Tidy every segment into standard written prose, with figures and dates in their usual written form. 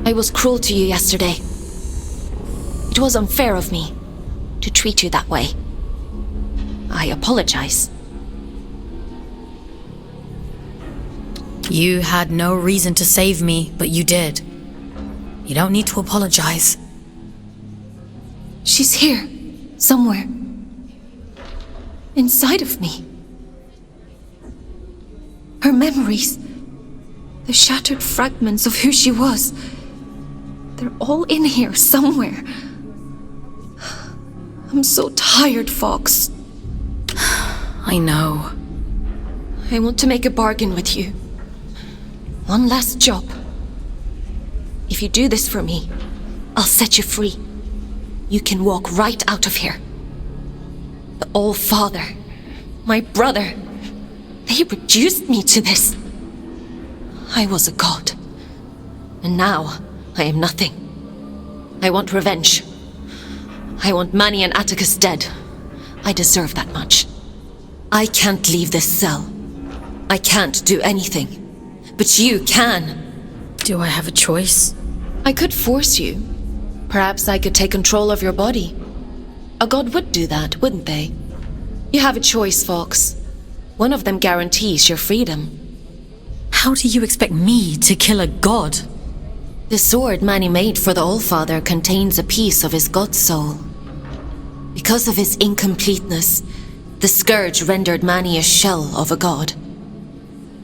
I was cruel to you yesterday. It was unfair of me to treat you that way. I apologize. You had no reason to save me, but you did. You don't need to apologize. She's here, somewhere. Inside of me. Her memories, the shattered fragments of who she was, they're all in here somewhere. I'm so tired, Fox. I know. I want to make a bargain with you. One last job. If you do this for me, I'll set you free. You can walk right out of here. The All-Father, my brother, they reduced me to this. I was a god. And now, I am nothing. I want revenge. I want Mani and Atticus dead. I deserve that much. I can't leave this cell. I can't do anything. But you can. Do I have a choice? I could force you. Perhaps I could take control of your body. A god would do that, wouldn't they? You have a choice, Fox. One of them guarantees your freedom. How do you expect me to kill a god? The sword Mani made for the All-Father contains a piece of his god soul. Because of his incompleteness, the Scourge rendered Mani a shell of a god.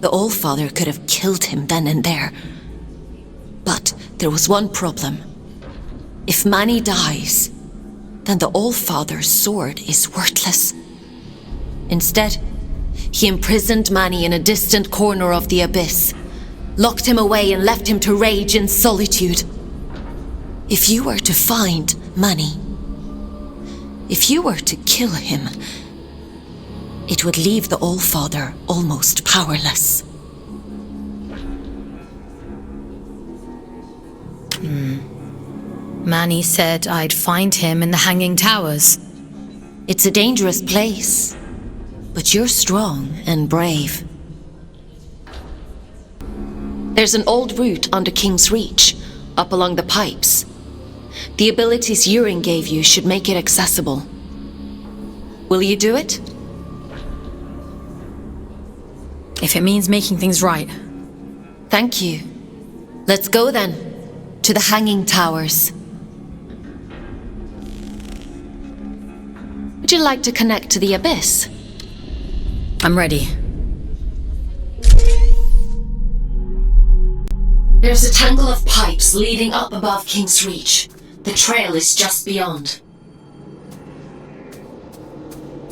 The All-Father could have killed him then and there. But there was one problem. If Mani dies, then the All-Father's sword is worthless. Instead, he imprisoned Mani in a distant corner of the abyss, locked him away and left him to rage in solitude. If you were to find Mani, if you were to kill him, it would leave the All-Father almost powerless. Mani said I'd find him in the Hanging Towers. It's a dangerous place, but you're strong and brave. There's an old route under King's Reach, up along the pipes. The abilities Yurin gave you should make it accessible. Will you do it? If it means making things right. Thank you. Let's go then, to the Hanging Towers. Would you like to connect to the abyss? I'm ready. There's a tangle of pipes leading up above King's Reach. The trail is just beyond.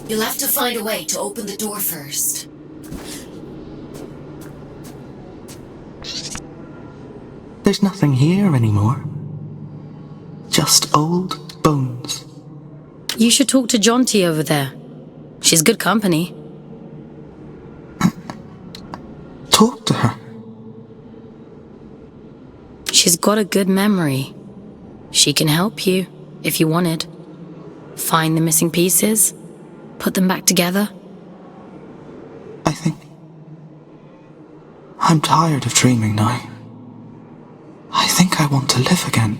You'll have to find a way to open the door first. There's nothing here anymore. Just old bones. You should talk to Jonty over there. She's good company. Talk to her. She's got a good memory. She can help you, if you wanted. Find the missing pieces, put them back together. I think I'm tired of dreaming now. I think I want to live again.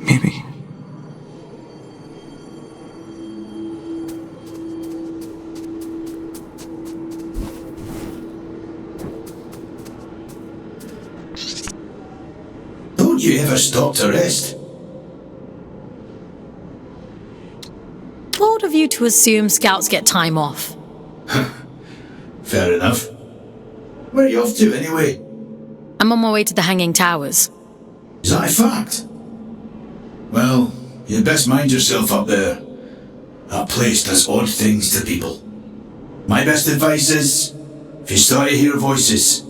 Maybe. Don't you ever stop to rest? Bold of you to assume scouts get time off. Fair enough. Where are you off to anyway? I'm on my way to the Hanging Towers. Is that a fact? Well, you'd best mind yourself up there. That place does odd things to people. My best advice is, if you start to hear voices,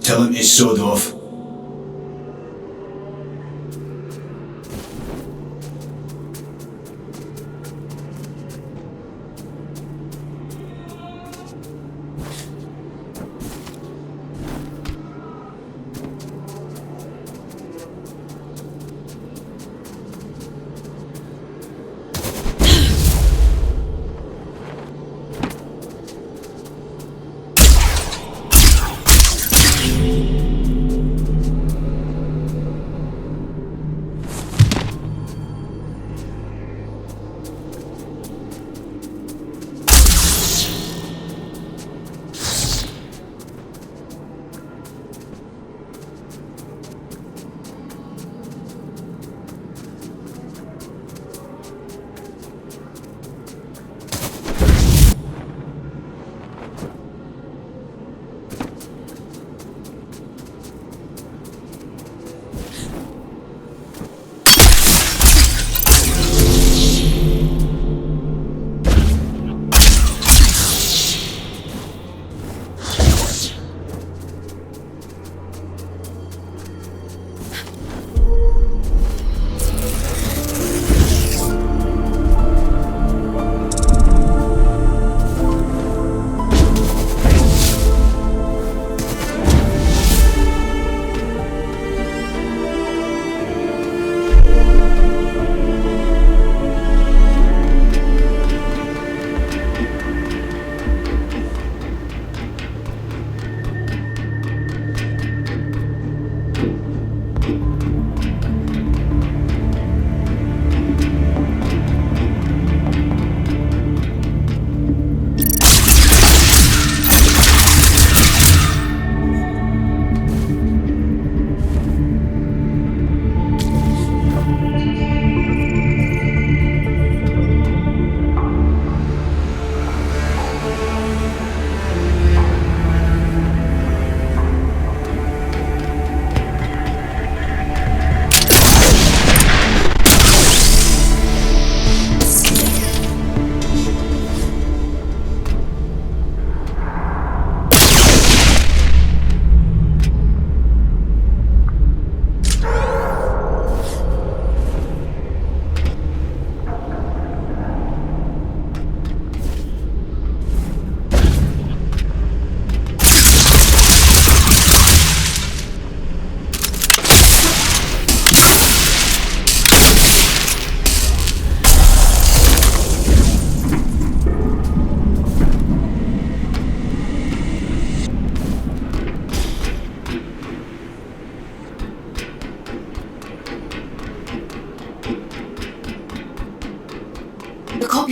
tell them to sod off.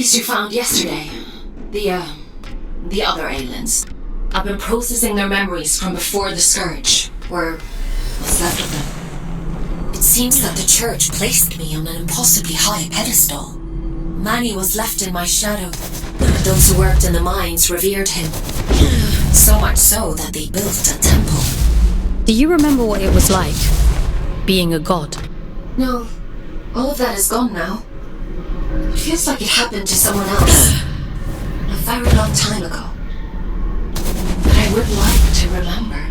copies you found yesterday. The other aliens. I've been processing their memories from before the Scourge, or what's left of them. It seems that the Church placed me on an impossibly high pedestal. Manny was left in my shadow. Those who worked in the mines revered him. So much so that they built a temple. Do you remember what it was like, being a god? No, all of that is gone now. It feels like it happened to someone else. A very long time ago. But I would like to remember.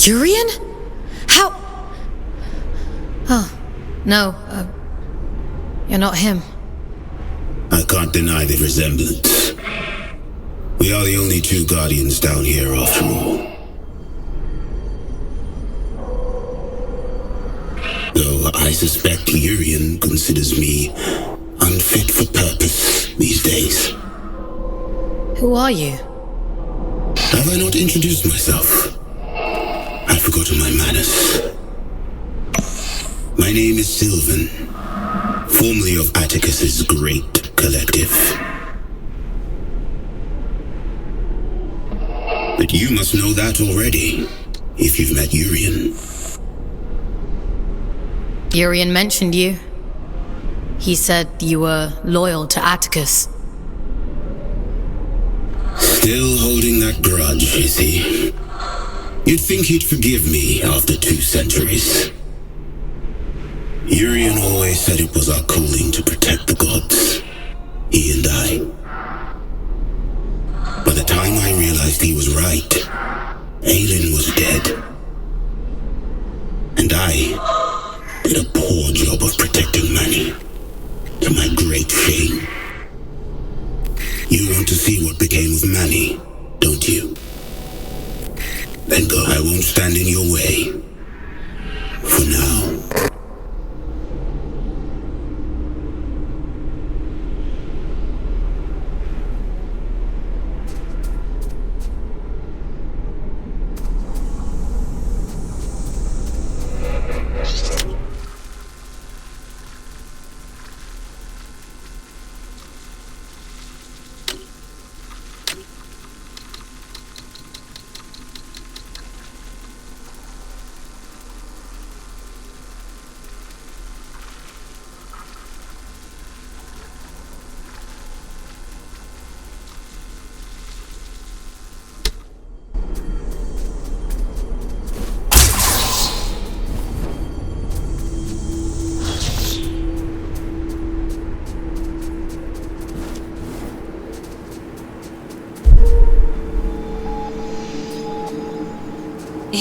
Urian? How? Oh, no, you're not him. I can't deny the resemblance. We are the only two Guardians down here after all. Though I suspect Urian considers me unfit for purpose these days. Who are you? Have I not introduced myself? I've forgotten my manners. My name is Sylvan, formerly of Atticus's great collective. But you must know that already, if you've met Urian. Urian mentioned you. He said you were loyal to Atticus. Still holding that grudge, is he? You'd think he'd forgive me after 2 centuries. Urian always said it was our calling to protect the gods. He and I. By the time I realized he was right, Aelin was dead. And I did a poor job of protecting Manny, to my great shame. You want to see what became of Manny, don't you? Then go. I won't stand in your way. For now.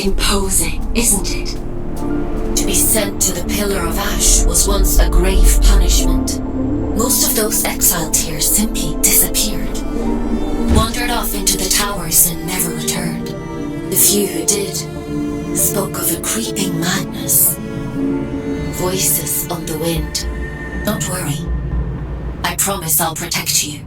Imposing, isn't it? To be sent to the Pillar of Ash was once a grave punishment. Most of those exiled here simply disappeared. Wandered off into the towers and never returned. The few who did spoke of a creeping madness. Voices on the wind. Don't worry. I promise I'll protect you.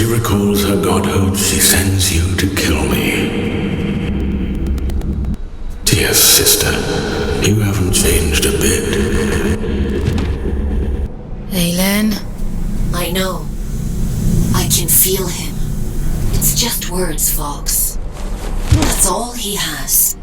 recalls her godhood, she sends you to kill me. Dear sister, you haven't changed a bit. Aelin? I know. I can feel him. It's just words, Fox. That's all he has.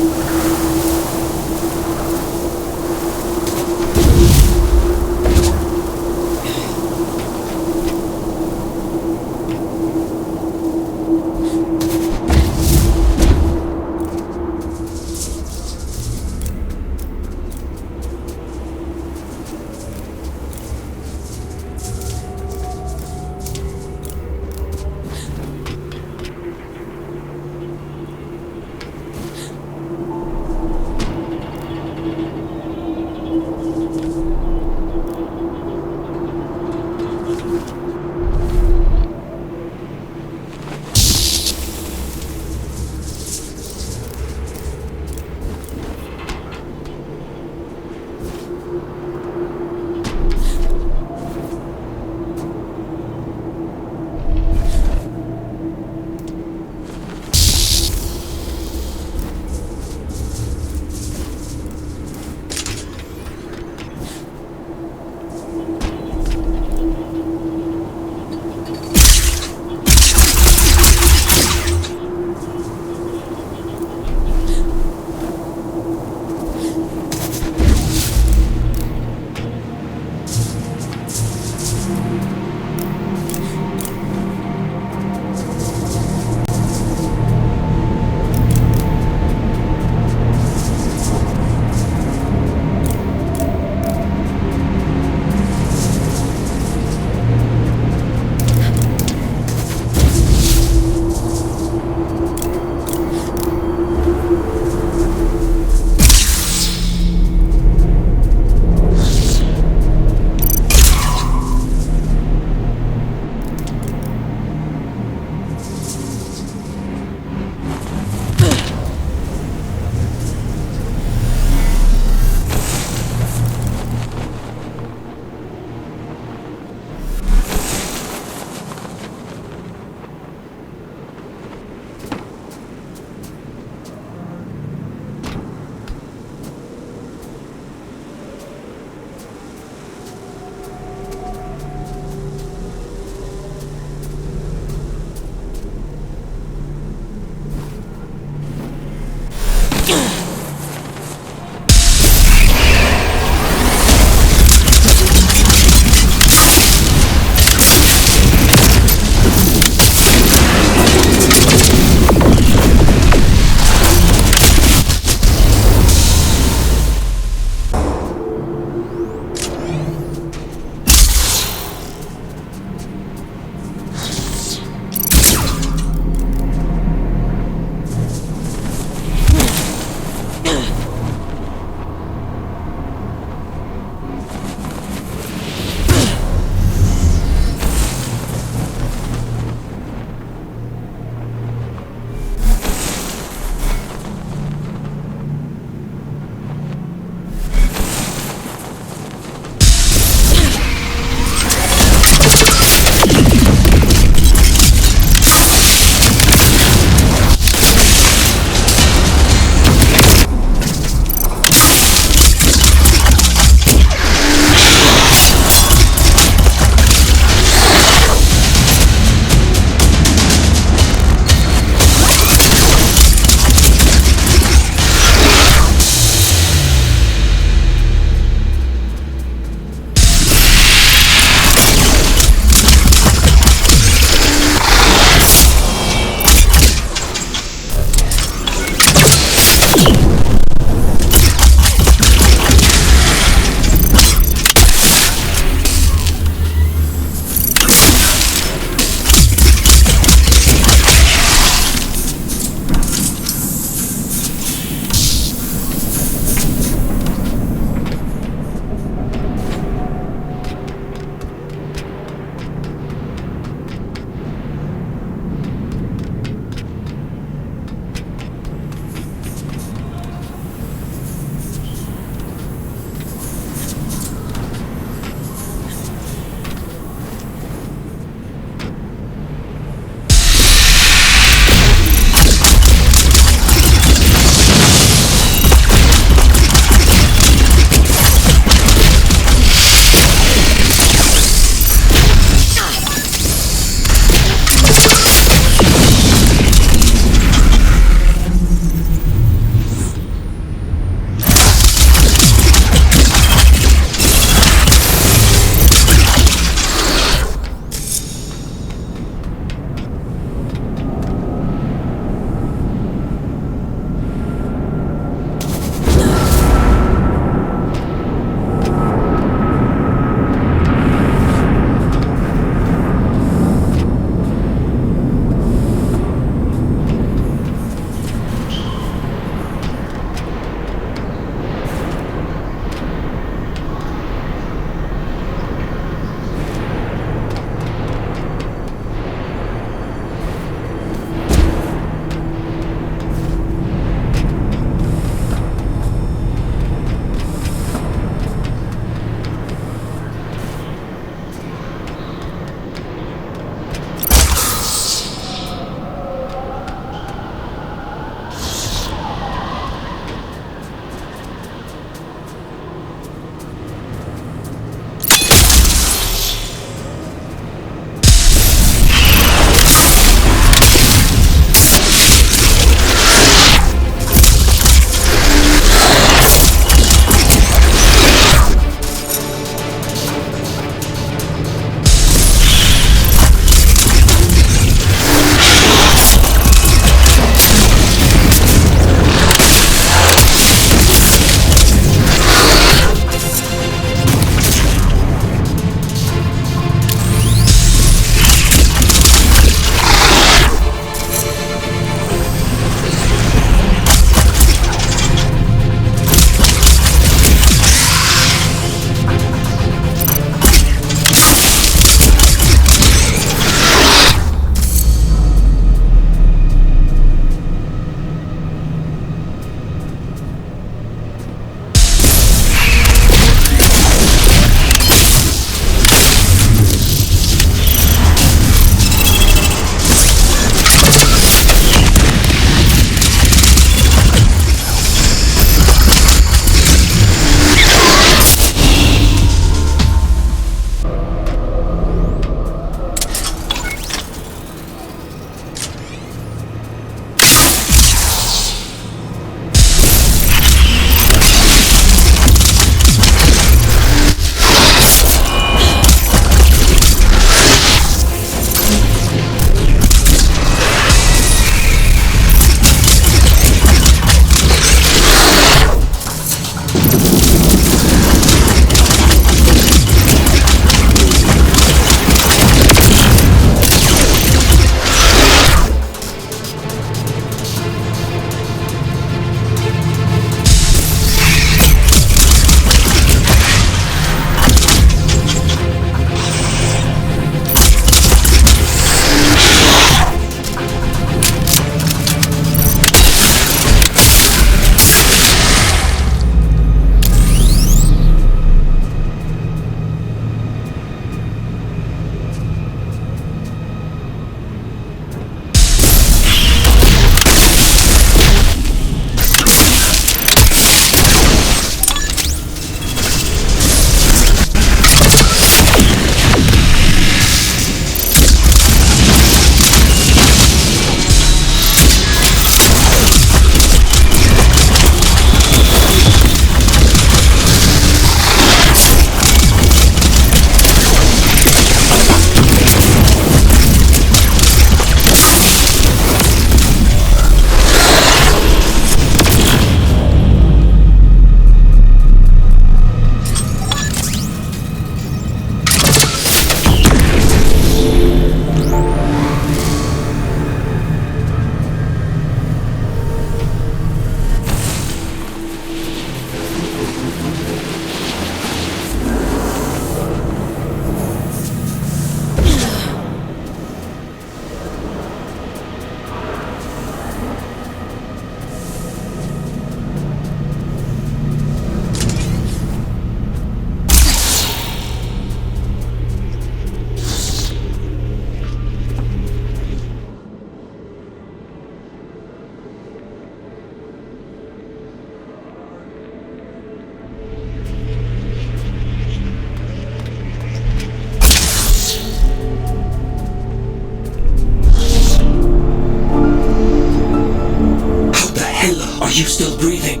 you still breathing?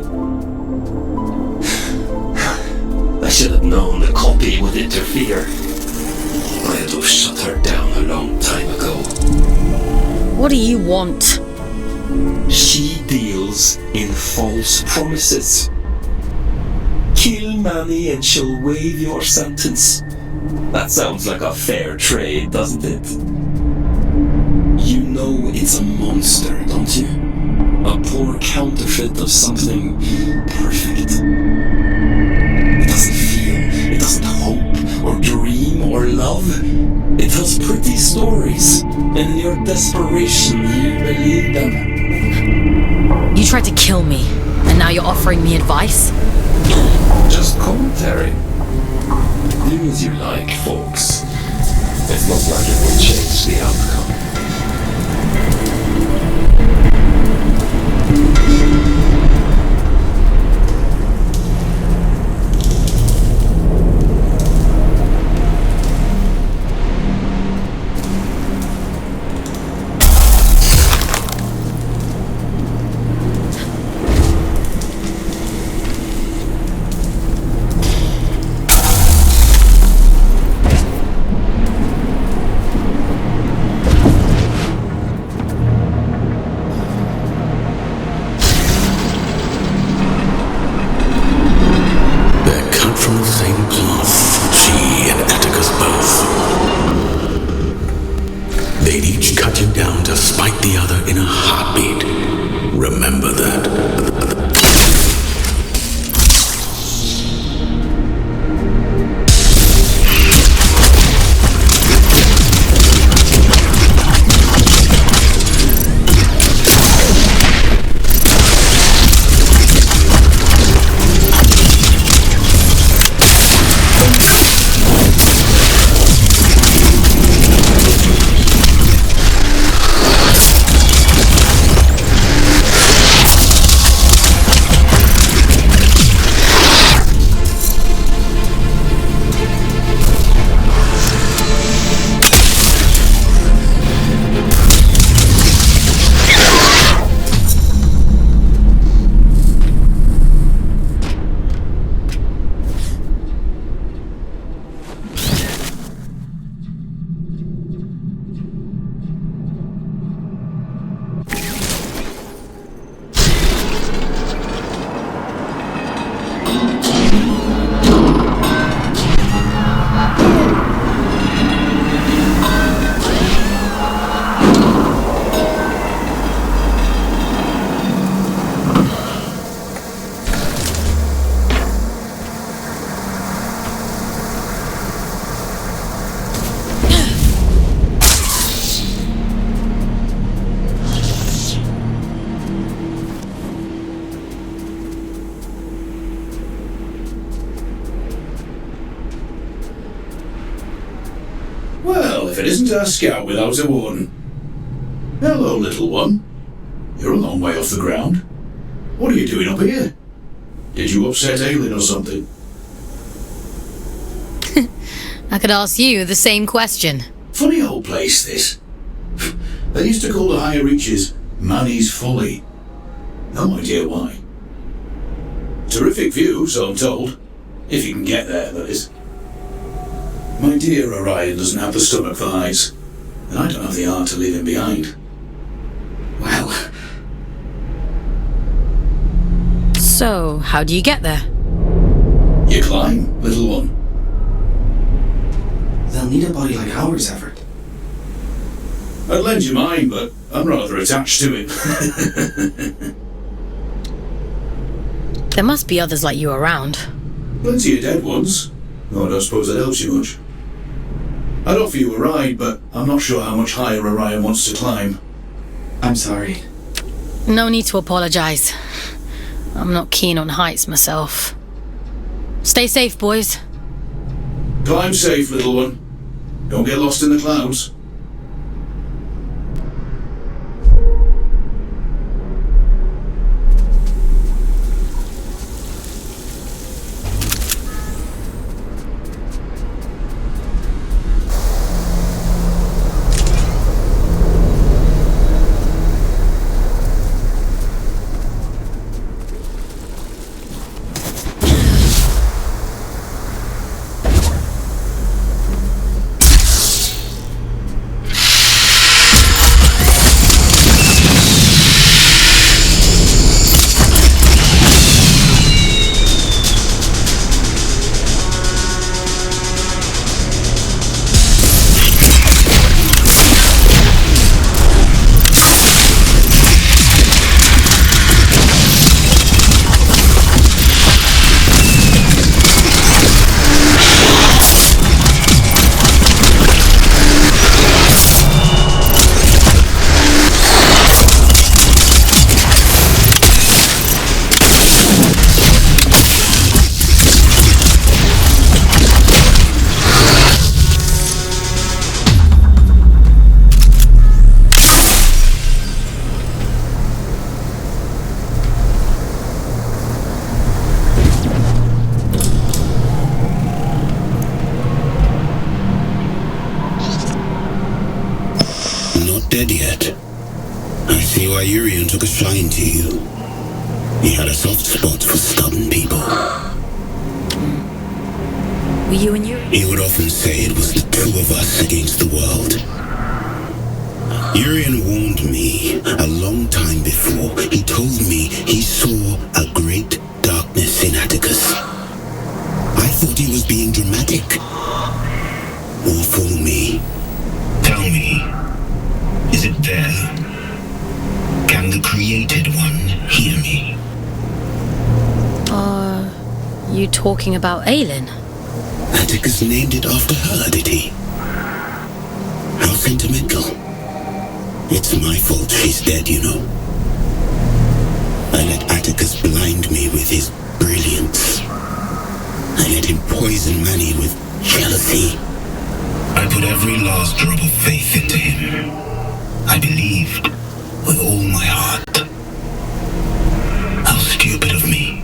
I should have known a copy would interfere. I had to have shut her down a long time ago. What do you want? She deals in false promises. Kill Manny and she'll waive your sentence. That sounds like a fair trade, doesn't it? You know it's a monster, don't you? A poor counterfeit of something perfect. It doesn't feel, it doesn't hope, or dream, or love. It tells pretty stories, and in your desperation, you believe them. You tried to kill me, and now you're offering me advice? Just commentary. Do as you like, folks. It's not like it will change the outcome. Well, if it isn't our scout without a warden. Hello, little one. You're a long way off the ground. What are you doing up here? Did you upset Aelin or something? I could ask you the same question. Funny old place, this. They used to call the higher reaches Manny's Folly. No idea why. Terrific view, so I'm told. If you can get there, that is. My dear Orion doesn't have the stomach for heights, and I don't have the heart to leave him behind. Well. So, how do you get there? You climb, little one. They'll need a body like ours, Everett. I'd lend you mine, but I'm rather attached to it. There must be others like you around. Plenty of dead ones. No, I don't suppose that helps you much. I'd offer you a ride, but I'm not sure how much higher Orion wants to climb. I'm sorry. No need to apologize. I'm not keen on heights myself. Stay safe, boys. Climb safe, little one. Don't get lost in the clouds. I see why Urian took a shine to you. He had a soft spot for stubborn people. Were you and Yuri? He would often say it was the two of us against the world. Urian warned me a long time before. He told me he saw a great darkness in Atticus. I thought he was being dramatic. Or fool me. Tell me, is it there? Can the Created One hear me? Are you talking about Aelin? Atticus named it after her, did he? How sentimental. It's my fault she's dead, you know. I let Atticus blind me with his brilliance. I let him poison Manny with jealousy. I put every last drop of faith into him. I believed with all my heart. How stupid of me.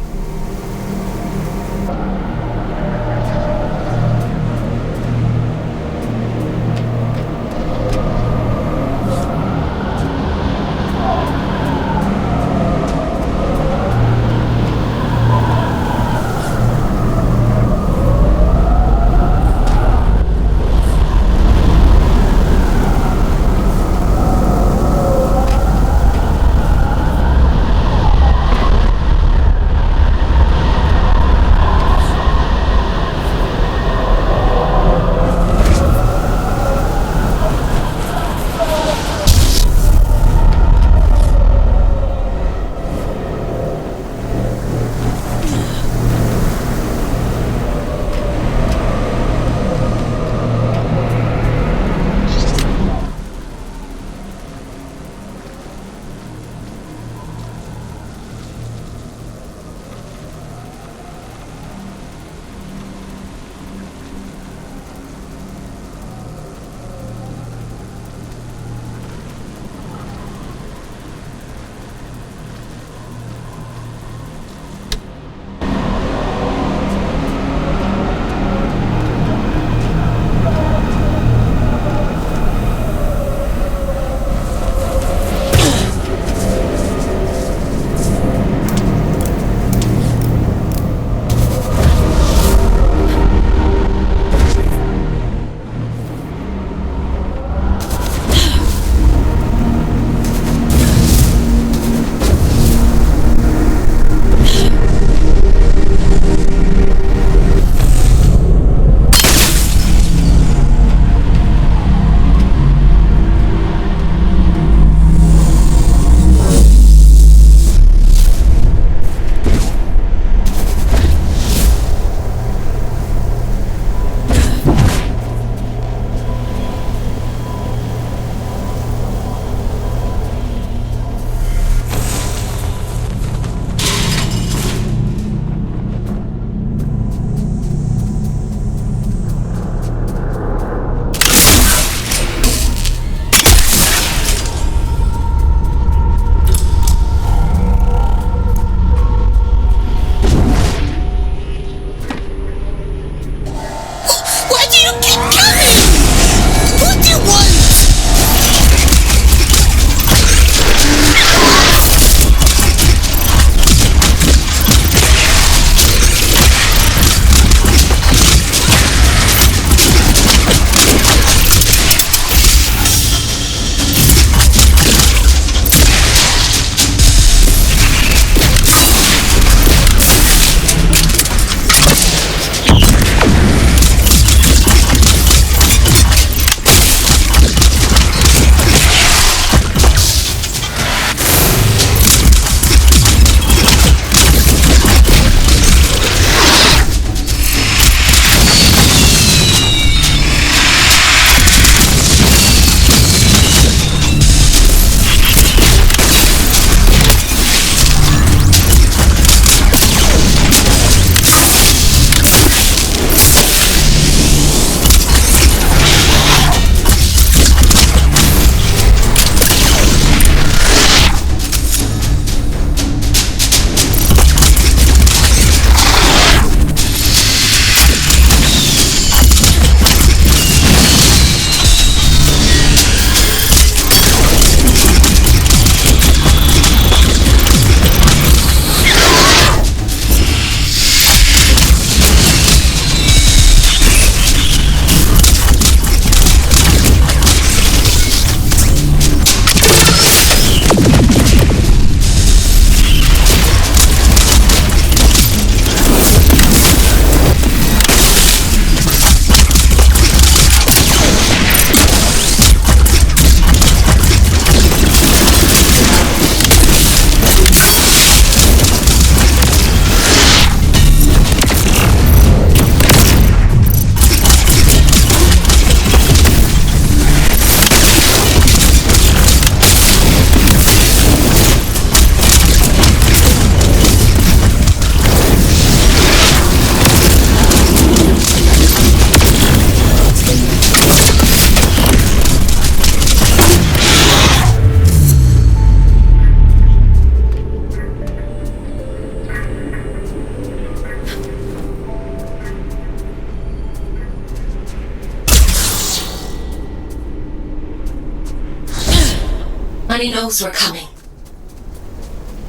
And he knows we're coming.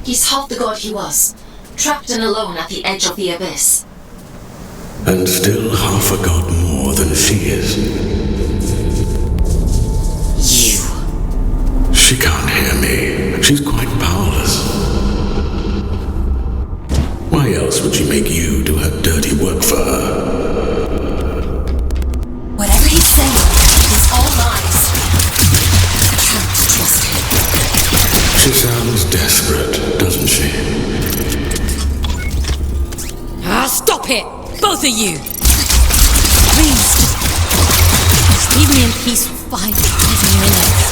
He's half the god he was, trapped and alone at the edge of the abyss. And still half a god more than she is. You. She can't hear me. She's quite powerless. Why else would she make you do her dirty work for her? Whatever he's saying, it's all lies. I can't trust him. She sounds desperate, doesn't she? Stop it! Both of you! Please! Just leave me in peace for 5 minutes.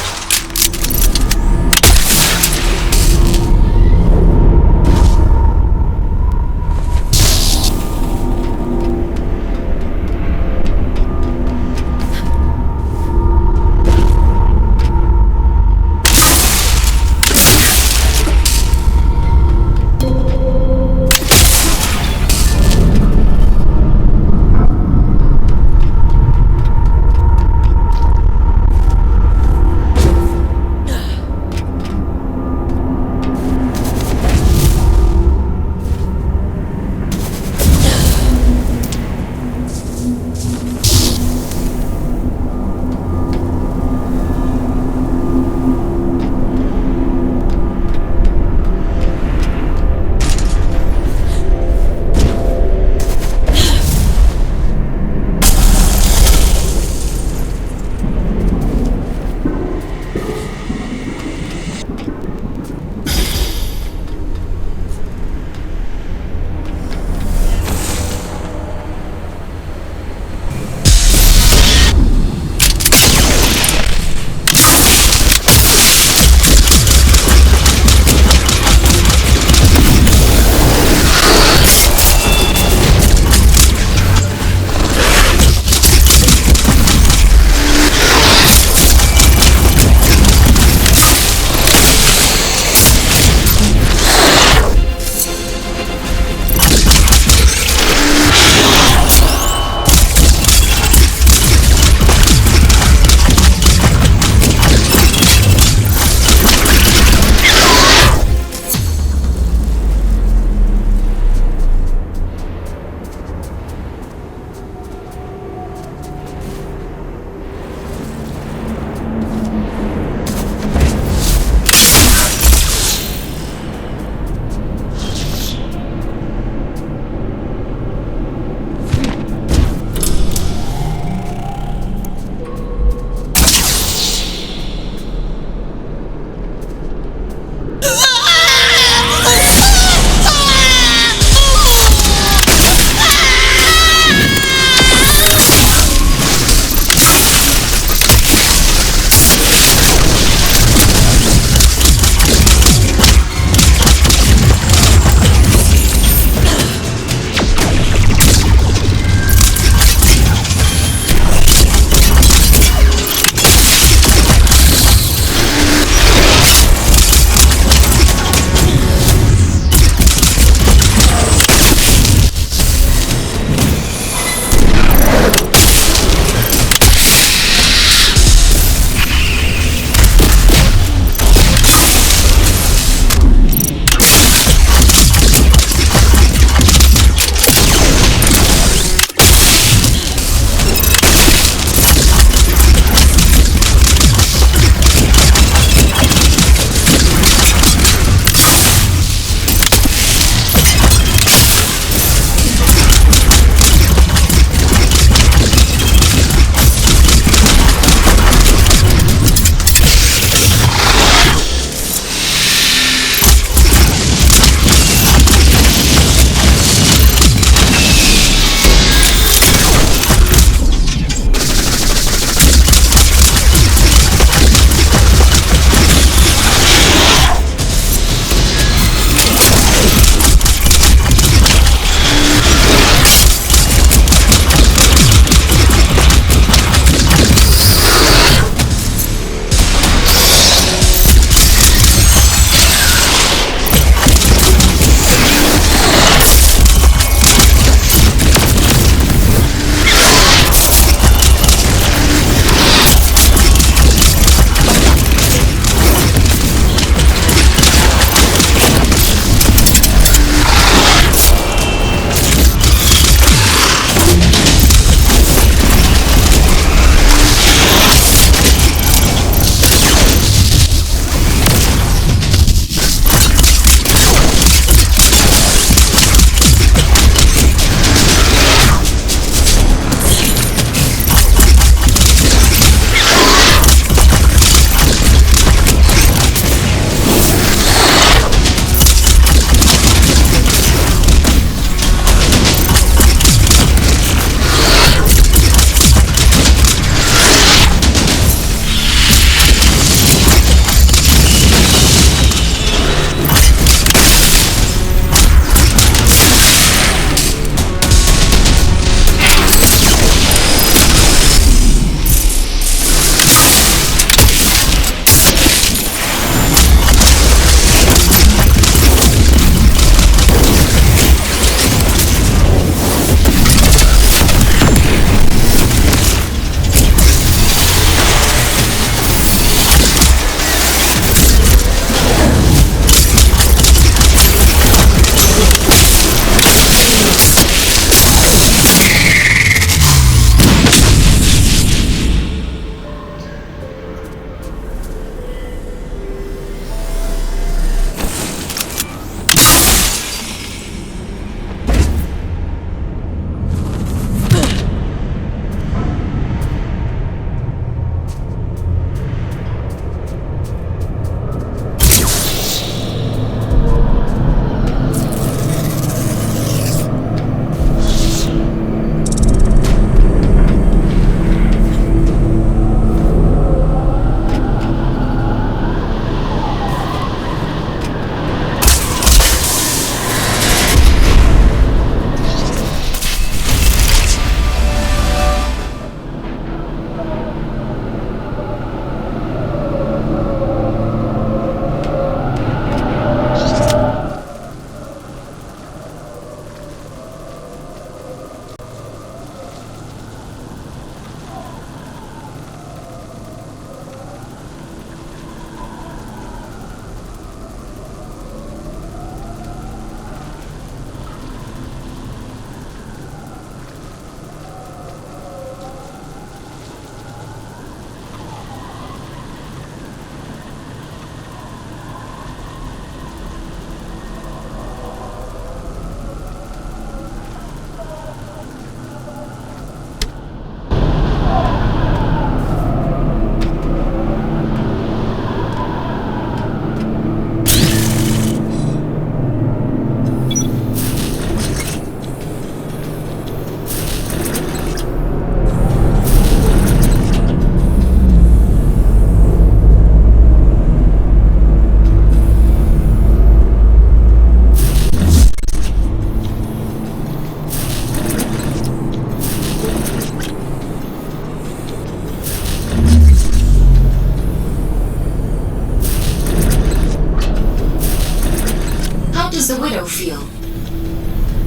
does the widow feel?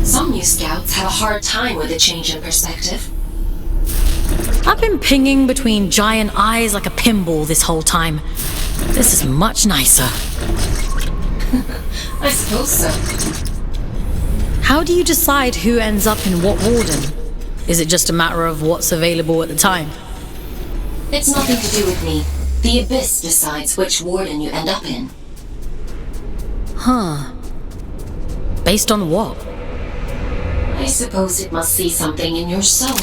Some new scouts have a hard time with a change in perspective. I've been pinging between giant eyes like a pinball this whole time. This is much nicer. I suppose so. How do you decide who ends up in what warden? Is it just a matter of what's available at the time? It's nothing to do with me. The Abyss decides which warden you end up in. Huh. Based on what? I suppose it must see something in your soul.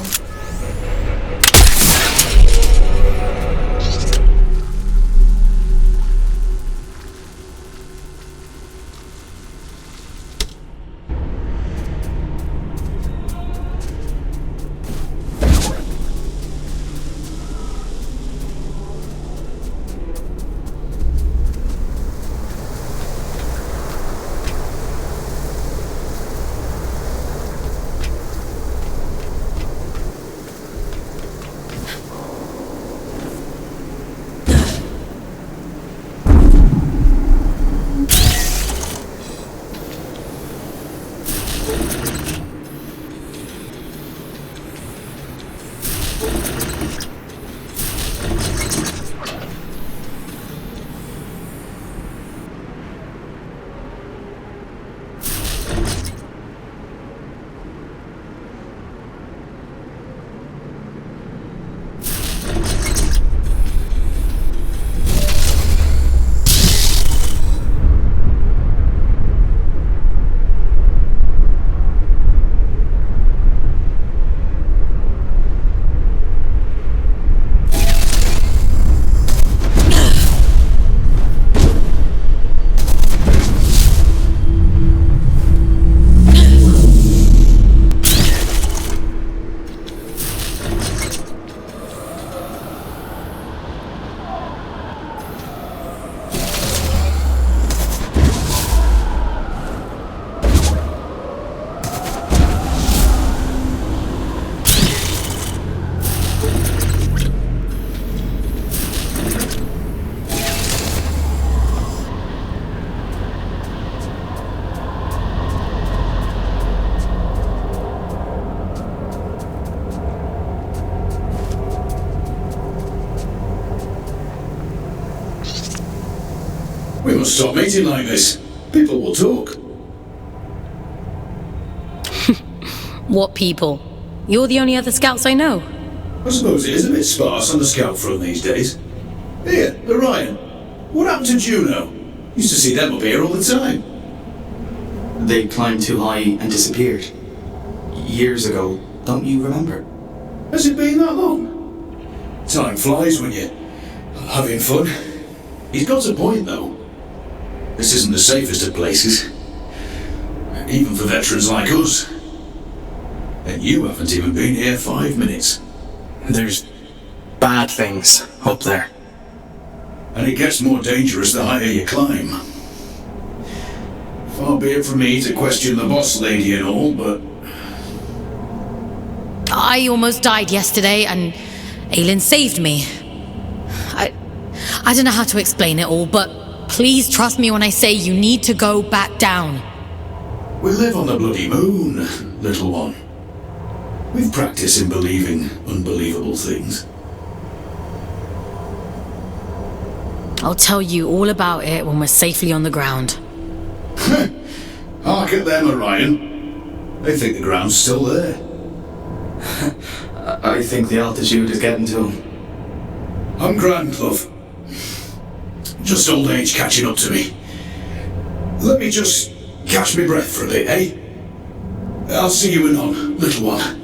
We must stop meeting like this. People will talk. What people? You're the only other scouts I know. I suppose it is a bit sparse on the scout front these days. Here, the Ryan. What happened to Juno? Used to see them up here all the time. They climbed too high and disappeared. Years ago, don't you remember? Has it been that long? Time flies when you're having fun. He's got a point, though. This isn't the safest of places. Even for veterans like us. And you haven't even been here 5 minutes. There's bad things up there. And it gets more dangerous the higher you climb. Far be it from me to question the boss lady and all, but... I almost died yesterday, and Aelin saved me. I don't know how to explain it all, but please trust me when I say you need to go back down. We live on the bloody moon, little one. We've practiced in believing unbelievable things. I'll tell you all about it when we're safely on the ground. Hark at them, Orion. They think the ground's still there. I think the altitude is getting to him. I'm grand, love. Just old age catching up to me. Let me just catch my breath for a bit, eh? I'll see you anon, little one.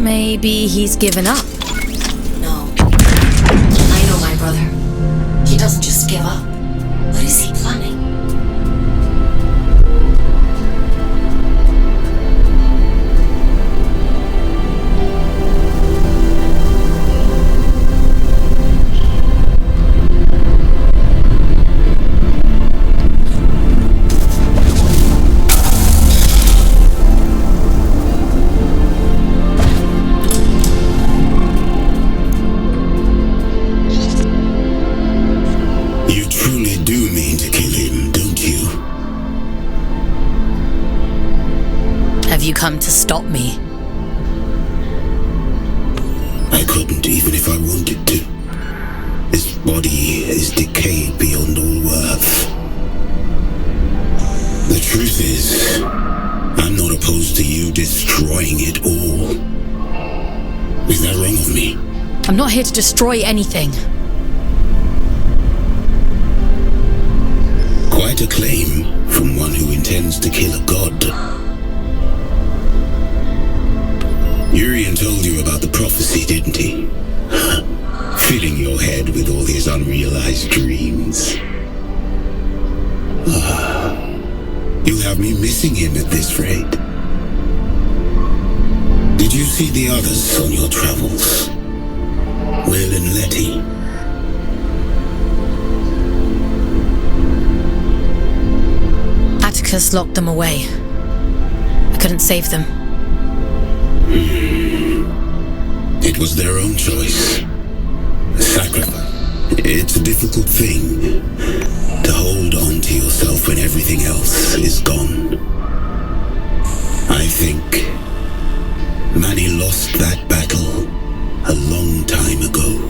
Maybe he's given up. No. I know my brother. He doesn't just give up. What is he planning? You truly do mean to kill him, don't you? Have you come to stop me? I couldn't, even if I wanted to. This body is decayed beyond all worth. The truth is, I'm not opposed to you destroying it all. Is that wrong of me? I'm not here to destroy anything. Quite a claim from one who intends to kill a god. Urian told you about the prophecy, didn't he? Filling your head with all his unrealized dreams. You'll have me missing him at this rate. Did you see the others on your travels? Will and Letty? Atticus locked them away. I couldn't save them. It was their own choice. A sacrifice. It's a difficult thing to hold on to yourself when everything else is gone. I think Manny lost that battle a long time ago.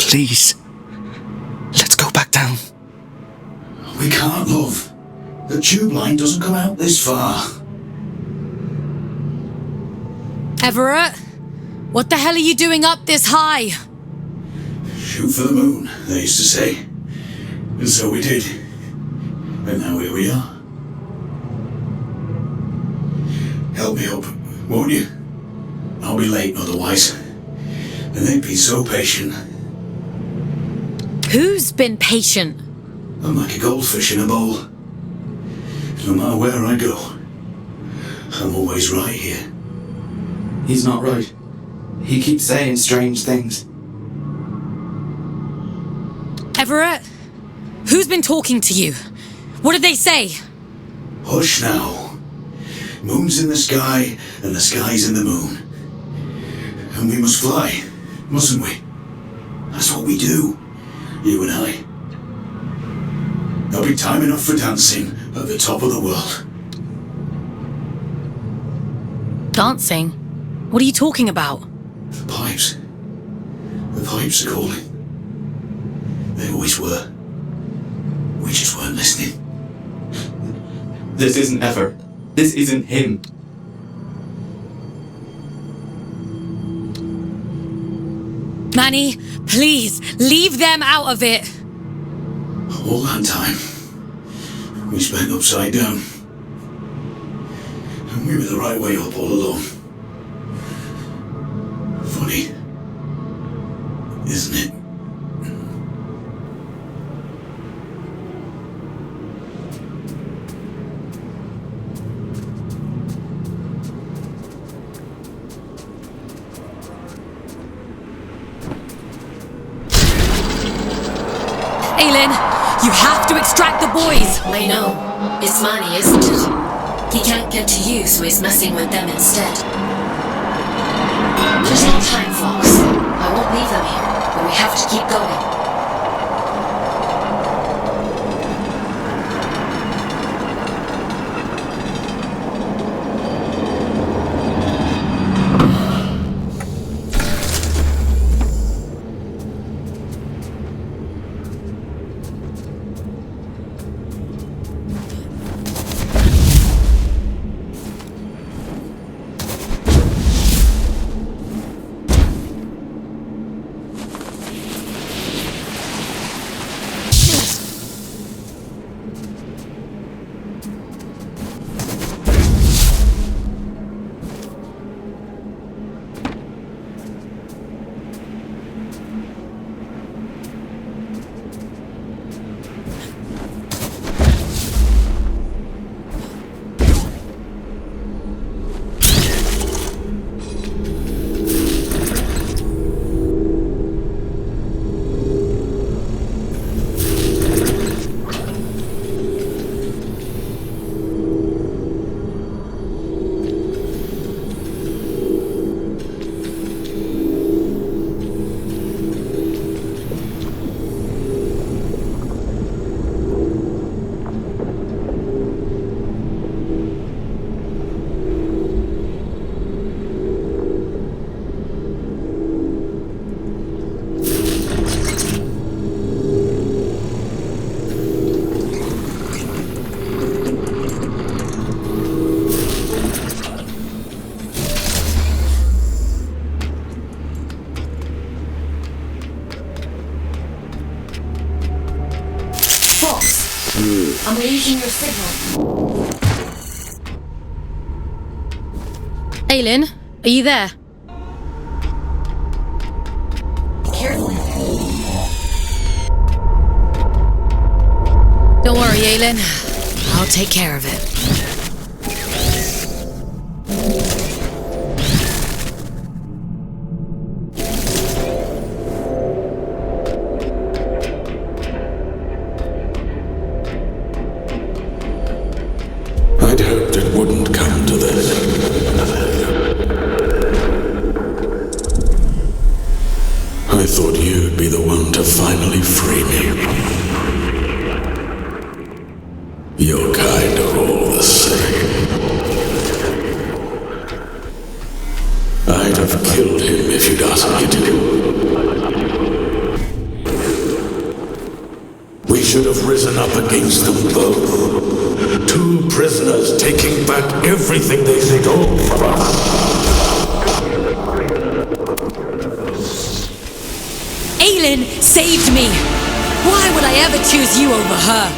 Please. Let's go back down. We can't, love. The tube line doesn't come out this far. Everett, what the hell are you doing up this high? Shoot for the moon, they used to say. And so we did. And now here we are. Help me up, won't you? I'll be late otherwise. And they'd be so patient. Who's been patient? I'm like a goldfish in a bowl. No matter where I go, I'm always right here. He's not right. He keeps saying strange things. Everett, who's been talking to you? What did they say? Hush now. Moon's in the sky, and the sky's in the moon. And we must fly, mustn't we? That's what we do, you and I. There'll be time enough for dancing at the top of the world. Dancing? What are you talking about? The pipes. The pipes are calling. They always were. We just weren't listening. This isn't Ever. This isn't him. Manny, please, leave them out of it. All that time, we spent upside down. And we were the right way up all along. Funny, isn't it? Aylin, you have to extract the boys. I know. It's Manny, isn't it? He can't get to you, so he's messing with them instead. There's no time, Fox. I won't leave them here, but we have to keep going. I'm losing your signal. Aylin, are you there? Careful. Don't worry, Aylin. I'll take care of it. I'd hoped it wouldn't come to this. I thought you'd be the one to finally free me. You're kind of all the same. I'd have killed him if you'd asked me to. should have risen up against them both. Two prisoners taking back everything they stole from us. Aylin saved me! Why would I ever choose you over her?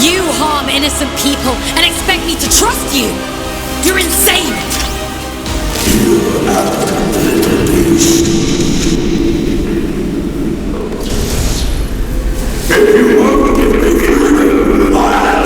You harm innocent people and expect me to trust you! You're insane! You act little beast. If you won't give me freedom, I'll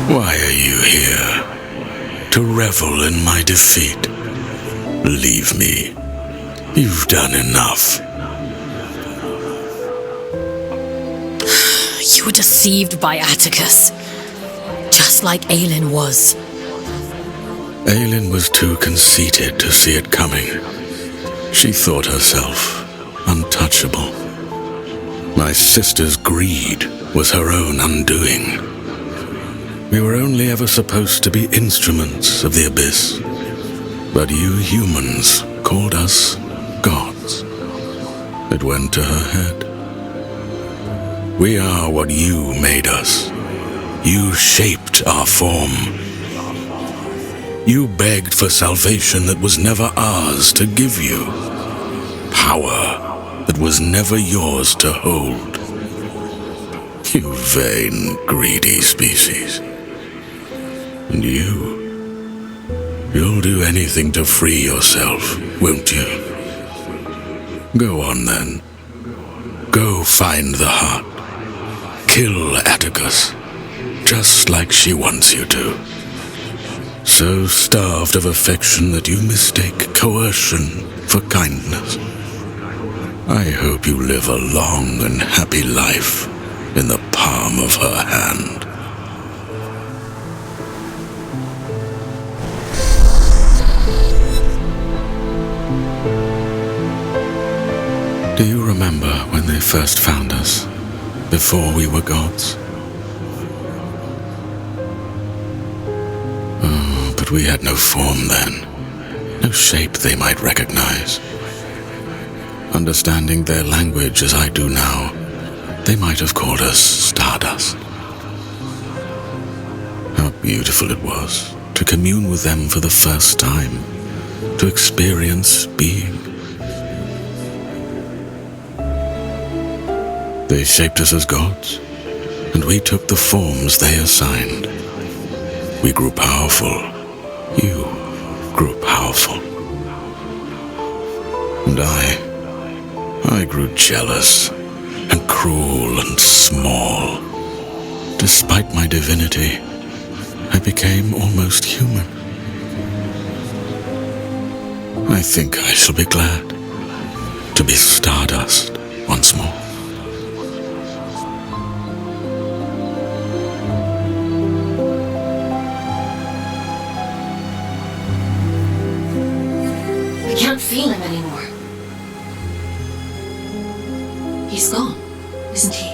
Why are you here? To revel in my defeat? Leave me. You've done enough. You were deceived by Atticus, just like Aelin was. Aelin was too conceited to see it coming. She thought herself untouchable. My sister's greed was her own undoing. We were only ever supposed to be instruments of the abyss. But you humans called us gods. It went to her head. We are what you made us. You shaped our form. You begged for salvation that was never ours to give you. Power that was never yours to hold. You vain, greedy species. And you'll do anything to free yourself, won't you? Go on then. Go find the heart. Kill Atticus, just like she wants you to. So starved of affection that you mistake coercion for kindness. I hope you live a long and happy life in the palm of her hand. Do you remember when they first found us, before we were gods? Oh, but we had no form then, no shape they might recognize. Understanding their language as I do now, they might have called us Stardust. How beautiful it was to commune with them for the first time, to experience being. They shaped us as gods, and we took the forms they assigned. We grew powerful. You grew powerful. And I grew jealous and cruel and small. Despite my divinity, I became almost human. I think I shall be glad to be Stardust once more. I can't feel him anymore. He's gone, isn't he?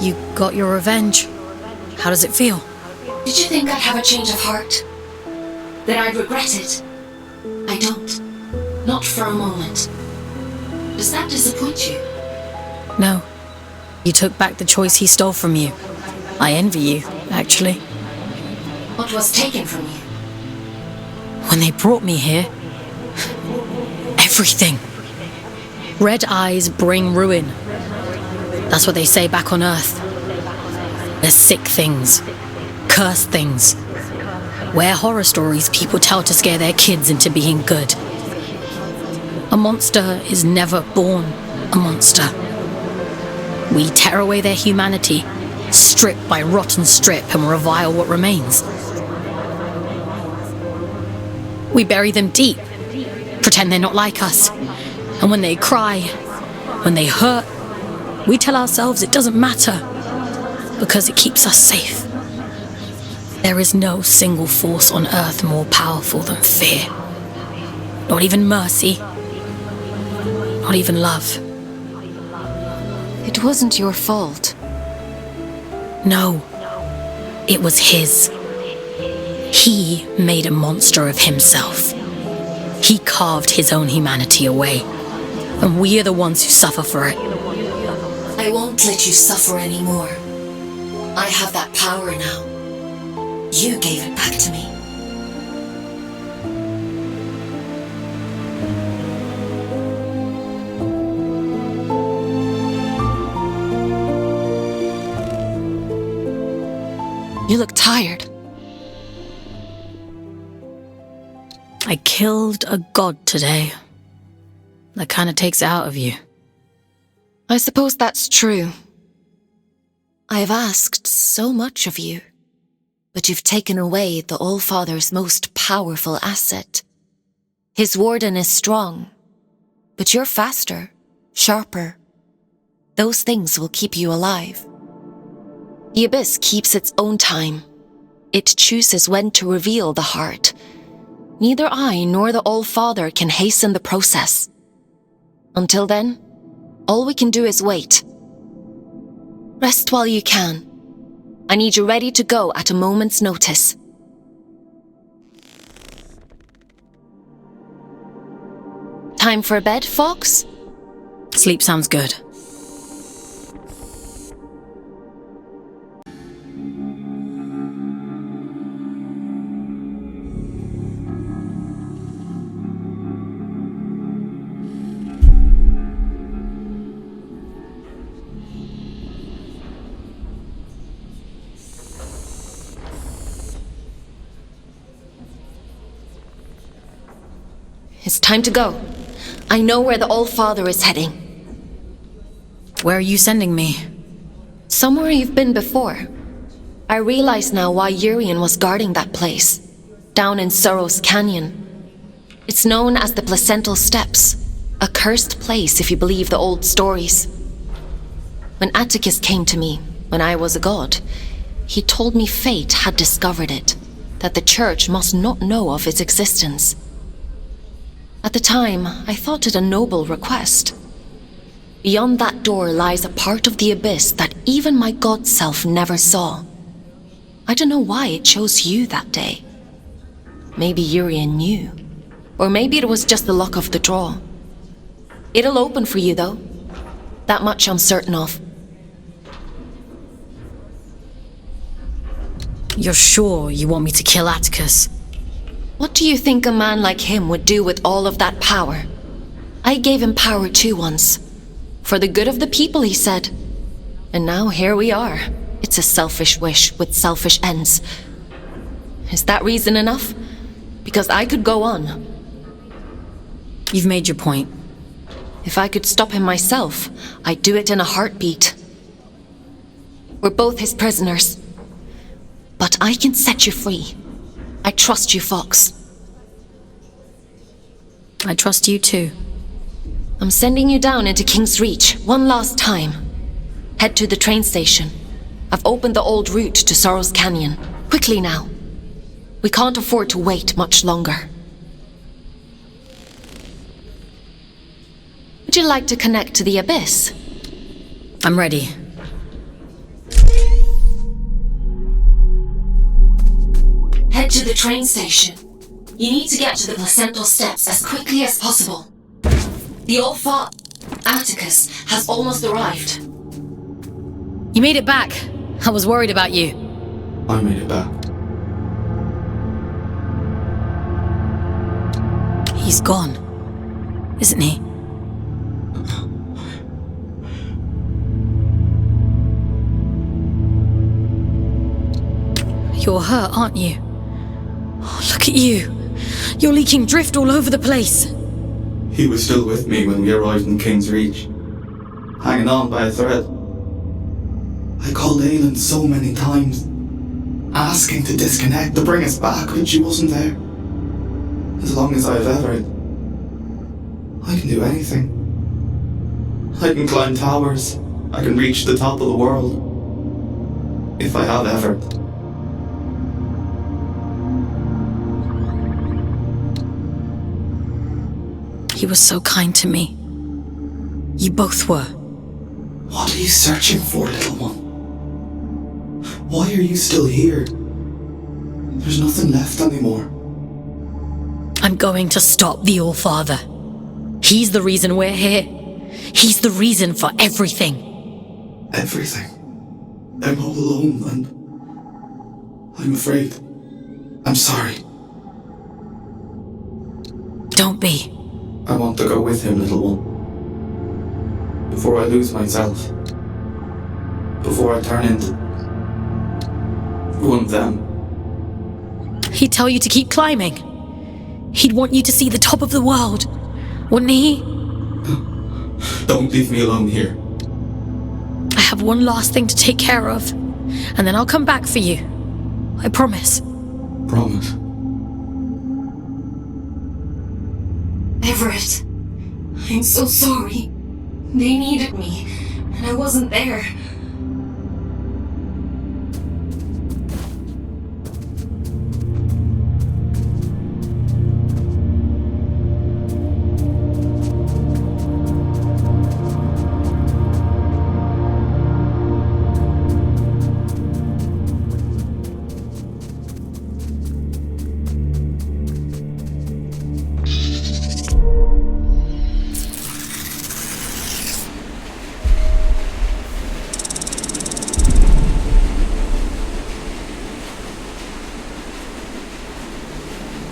You got your revenge. How does it feel? Did you think I'd have a change of heart? That I'd regret it? I don't. Not for a moment. Does that disappoint you? No. You took back the choice he stole from you. I envy you, actually. What was taken from you? When they brought me here, everything. Red eyes bring ruin. That's what they say back on Earth. There's sick things, cursed things. We're horror stories people tell to scare their kids into being good. A monster is never born a monster. We tear away their humanity, strip by rotten strip, and revile what remains. We bury them deep, pretend they're not like us. And when they cry, when they hurt, we tell ourselves it doesn't matter because it keeps us safe. There is no single force on Earth more powerful than fear. Not even mercy. Not even love. It wasn't your fault. No, it was his. He made a monster of himself. He carved his own humanity away. And we are the ones who suffer for it. I won't let you suffer anymore. I have that power now. You gave it back to me. You look tired. I killed a god today. That kind of takes it out of you. I suppose that's true. I have asked so much of you. But you've taken away the Allfather's most powerful asset. His warden is strong, but you're faster, sharper. Those things will keep you alive. The Abyss keeps its own time. It chooses when to reveal the heart. Neither I nor the Allfather can hasten the process. Until then, all we can do is wait. Rest while you can. I need you ready to go at a moment's notice. Time for bed, Fox? Sleep sounds good. It's time to go. I know where the Allfather is heading. Where are you sending me? Somewhere you've been before. I realize now why Urian was guarding that place, down in Sorrow's Canyon. It's known as the Placental Steps, a cursed place if you believe the old stories. When Atticus came to me, when I was a god, he told me fate had discovered it, that the church must not know of its existence. At the time, I thought it a noble request. Beyond that door lies a part of the Abyss that even my god self never saw. I don't know why it chose you that day. Maybe Urian knew. Or maybe it was just the luck of the draw. It'll open for you, though. That much I'm certain of. You're sure you want me to kill Atticus? What do you think a man like him would do with all of that power? I gave him power too once. For the good of the people, he said. And now here we are. It's a selfish wish with selfish ends. Is that reason enough? Because I could go on. You've made your point. If I could stop him myself, I'd do it in a heartbeat. We're both his prisoners. But I can set you free. I trust you, Fox. I trust you too. I'm sending you down into King's Reach one last time. Head to the train station. I've opened the old route to Sorrow's Canyon. Quickly now. We can't afford to wait much longer. Would you like to connect to the Abyss? I'm ready. Head to the train station. You need to get to the Placental Steps as quickly as possible. The Atticus has almost arrived. You made it back. I was worried about you. I made it back. He's gone, isn't he? You're hurt, aren't you? Oh, look at you. You're leaking drift all over the place. He was still with me when we arrived in King's Reach, hanging on by a thread. I called Aylin so many times, asking to disconnect, to bring us back when she wasn't there. As long as I've evered, I can do anything. I can climb towers, I can reach the top of the world. If I have evered. He was so kind to me. You both were. What are you searching for, little one? Why are you still here? There's nothing left anymore. I'm going to stop the Allfather. He's the reason we're here. He's the reason for everything. Everything. I'm all alone and I'm afraid. I'm sorry. Don't be. I want to go with him, little one. Before I lose myself. Before I turn into one of them. He'd tell you to keep climbing. He'd want you to see the top of the world, wouldn't he? Don't leave me alone here. I have one last thing to take care of, and then I'll come back for you. I promise. Promise. Everett, I'm so sorry. They needed me, and I wasn't there.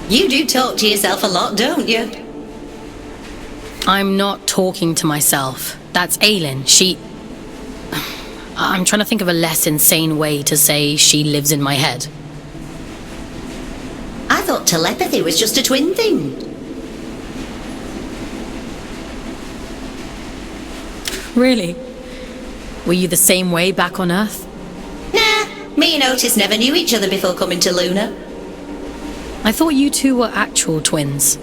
You do talk to yourself a lot, don't you? I'm not talking to myself. That's Aylin. I'm trying to think of a less insane way to say she lives in my head. I thought telepathy was just a twin thing. Really? Were you the same way back on Earth? Nah, me and Otis never knew each other before coming to Luna. I thought you two were actual twins.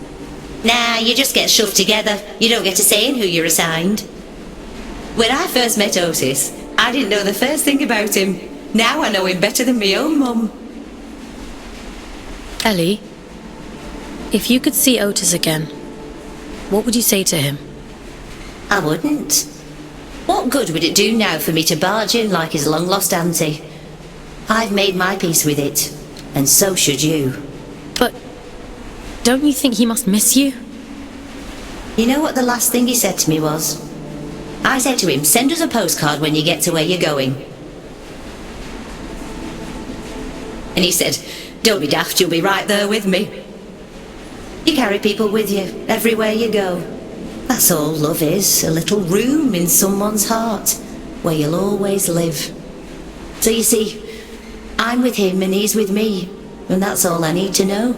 Nah, you just get shoved together. You don't get a say in who you're assigned. When I first met Otis, I didn't know the first thing about him. Now I know him better than my own mum. Ellie, if you could see Otis again, what would you say to him? I wouldn't. What good would it do now for me to barge in like his long-lost auntie? I've made my peace with it, and so should you. But don't you think he must miss you? You know what the last thing he said to me was? I said to him, send us a postcard when you get to where you're going. And he said, don't be daft, you'll be right there with me. You carry people with you, everywhere you go. That's all love is, a little room in someone's heart, where you'll always live. So you see, I'm with him and he's with me, and that's all I need to know.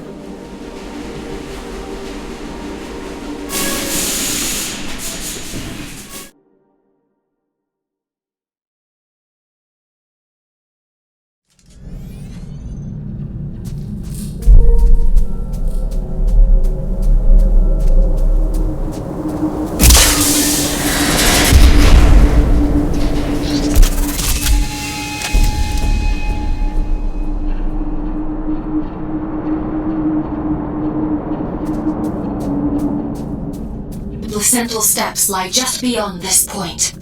Placental steps lie just beyond this point.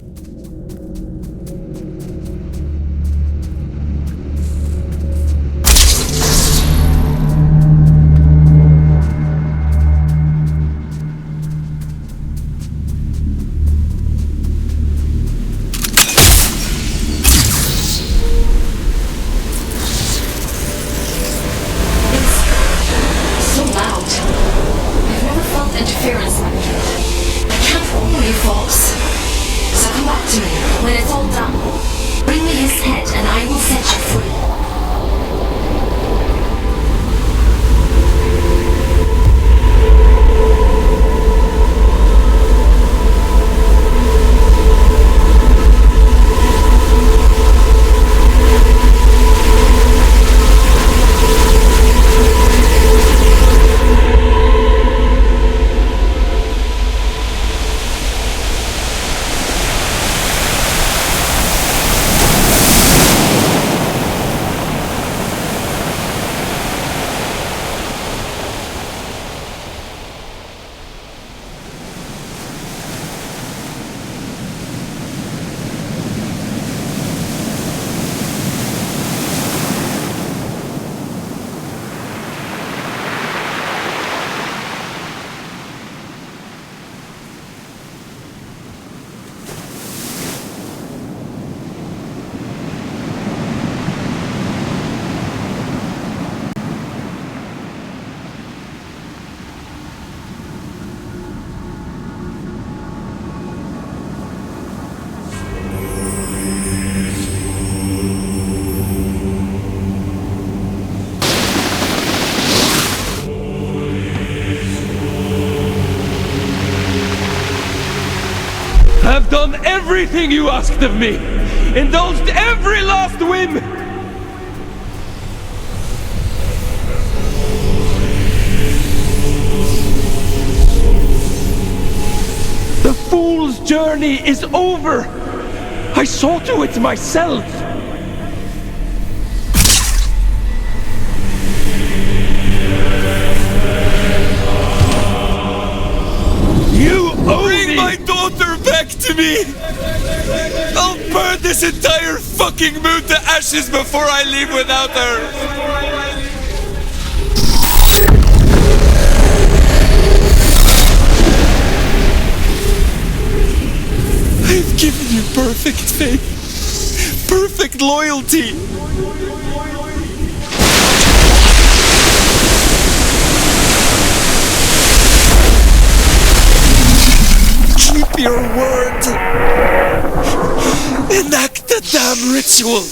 It's so loud. I've never felt interference like that. False. So come back to me when it's all done. Bring me his head and I will set you free. I've done everything you asked of me! Indulged every last whim! fool's journey is over. I saw to it myself. You bring my daughter back to me! I'll burn this entire fucking moon to ashes before I leave without her! I've given you perfect faith, perfect loyalty. Keep your word. Enact the damn ritual.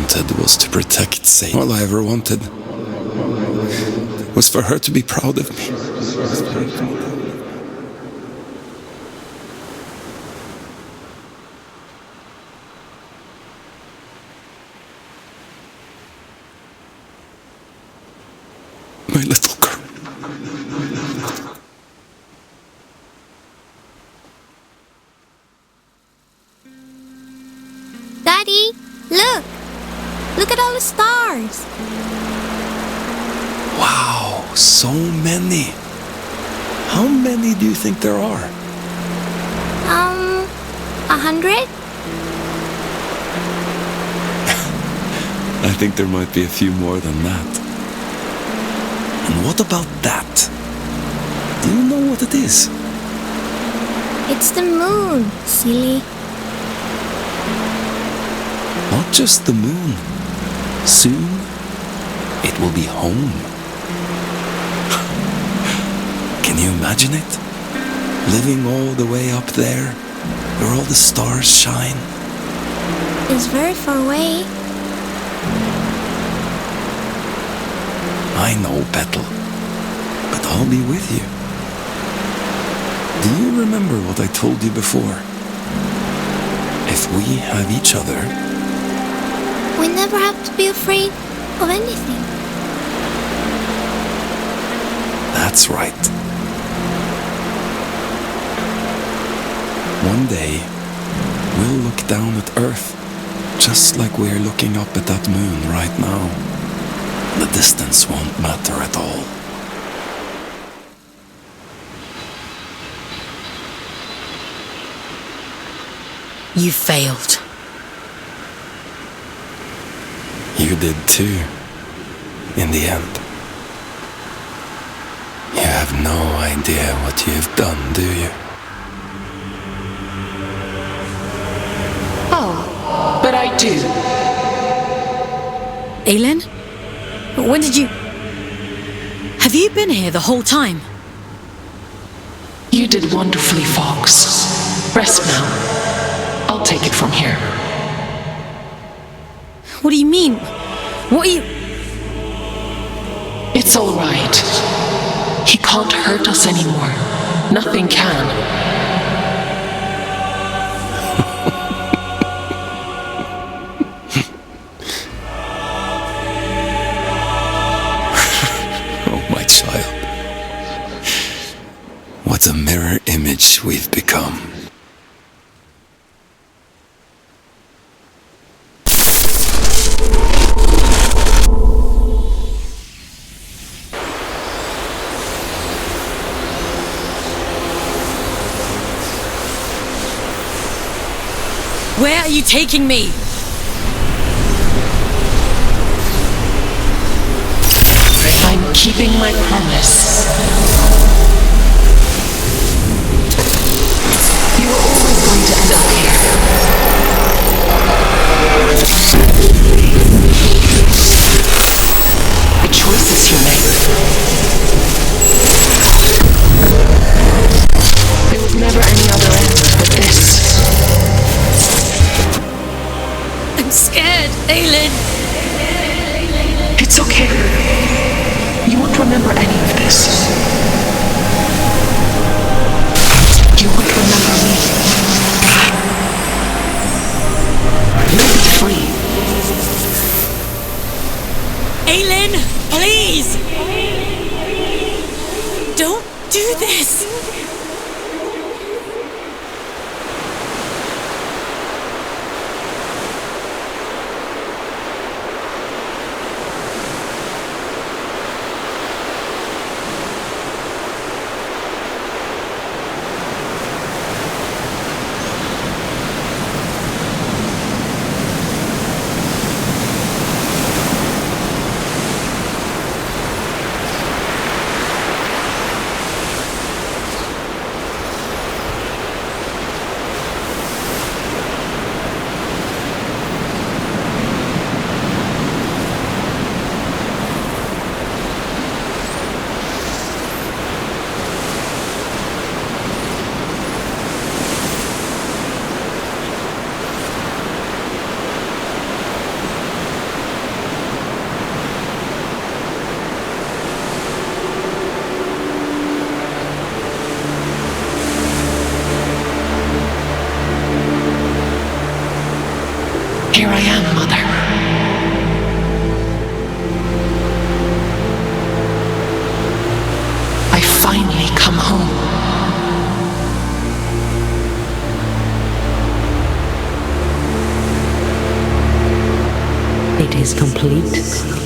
wanted was to protect Sadie. All I ever wanted was for her to be proud of me. My little girl. Daddy, look! Look at all the stars! Wow, so many. How many do you think there are? 100? I think there might be a few more than that. And what about that? Do you know what it is? It's the moon, silly. Not just the moon. Soon, it will be home. Can you imagine it? Living all the way up there, where all the stars shine. It's very far away. I know, Petal, but I'll be with you. Do you remember what I told you before? If we have each other, We never have to be afraid of anything. that's right. One day, we'll look down at Earth, just like we're looking up at that moon right now. The distance won't matter at all. You failed. You did too, in the end. You have no idea what you've done, do you? Oh, but I do. Aylin? When did you... Have you been here the whole time? You did wonderfully, Fox. Rest now. I'll take it from here. What do you mean? What are you... It's all right. He can't hurt us anymore. Nothing can. Oh, my child. What a mirror image we've become. Where are you taking me? I'm keeping my promise. You were always going to end up here. The choices you made. There was never any other end but this. I'm scared, Aylin. It's okay. You won't remember any of this. You will remember me. You'll be free. Aylin, please! Don't do this! Here I am, Mother. I finally come home. It is complete.